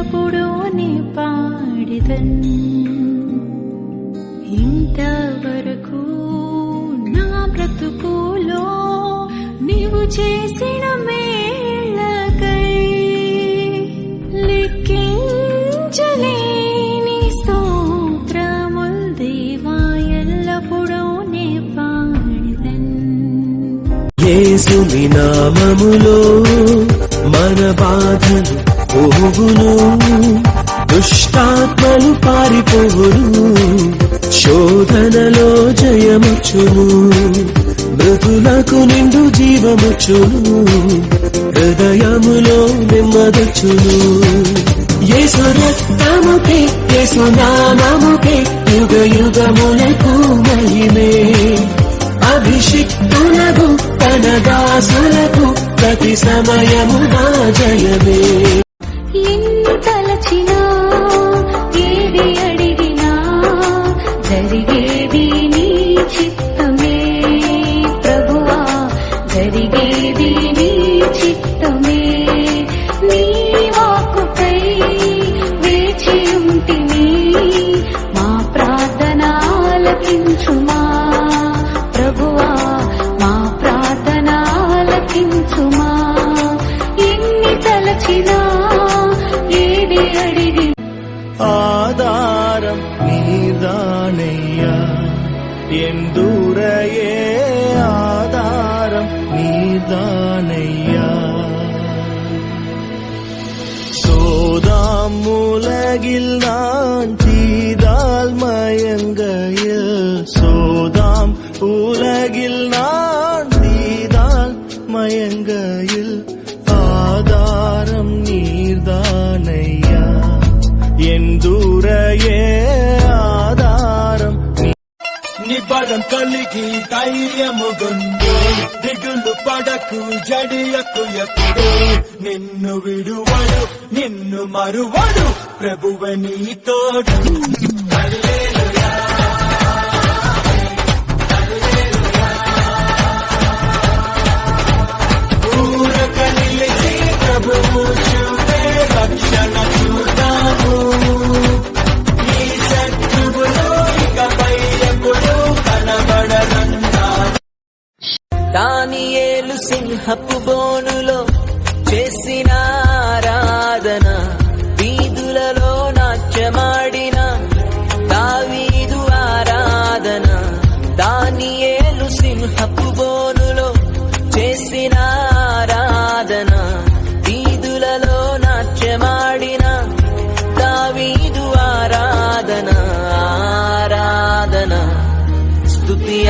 ఎల్లప్పుడూ నీ పాడిదన్. ఇంతవరకు నా బ్రతుకులో నీవు చేసిన మేళ్ళకై లెక్కించలేని స్తోత్రముల్ దేవా, ఎల్లప్పుడూ నీ పాడిదన్. యేసుని నామములో మన బాధలు పోవును, దుష్టాత్మలు పారిపోవును, శోధనలో జయముచ్చును, మృతులకు నిండు జీవముచ్చును, హృదయములో నెమ్మదొచ్చును. యేసు రక్తముకే యేసు నామముకే యుగ యుగములకు మహిమే. అభిషిక్తులకు తన దాసులకు ప్రతి సమయము నా జయమే. ఎన్ని తలచినా ఏది అడిగినా జరిగేది నీ చిత్తమే ప్రభువా, జరిగేది నీ చిత్తమే. నీ వాక్కుకై వేచి ఉంటిని, మా ప్రార్థన ఆలకించుమా ప్రభువా, మా ప్రార్థన ఆలకించుమా. ఎన్ని తలచినా ఏది అడిగి ఆధారం నీదానయ్యా, ఎందురయే ఆధారం நீதானையா. சோதாம் உலகில் நான் தீதால் மயங்கையில், சோதாம் உலகில் நான் தீதால் மயங்கையில், ஆதாரம் நீர்தானையா, ఎందురయే ఆధారం. నిబడం కలిగి ధైర్యముగొందు, దిగులు పడకు జడియకు ఎప్పుడు, నిన్ను విడువడు నిన్ను మరువడు ప్రభువే నీ తోడు. హల్లెలూయా ఊరక నిలిచి ప్రభువు చూపే రక్షణ చూద్దాము. ఈ శత్రువులు ఇకపై ఎప్పుడు కనబడరన్నారు. దానియేలు సింహపు బోనులో చేసిన ఆరాధన, వీధులలో నాట్యమాడిన దావీదు ఆరాధన. దానియేలు సింహపు బోనులో చేసిన ఆరాధన, వీధులలో నాట్యమాడిన దావీదు ఆరాధన. ఆరాధన స్తుతి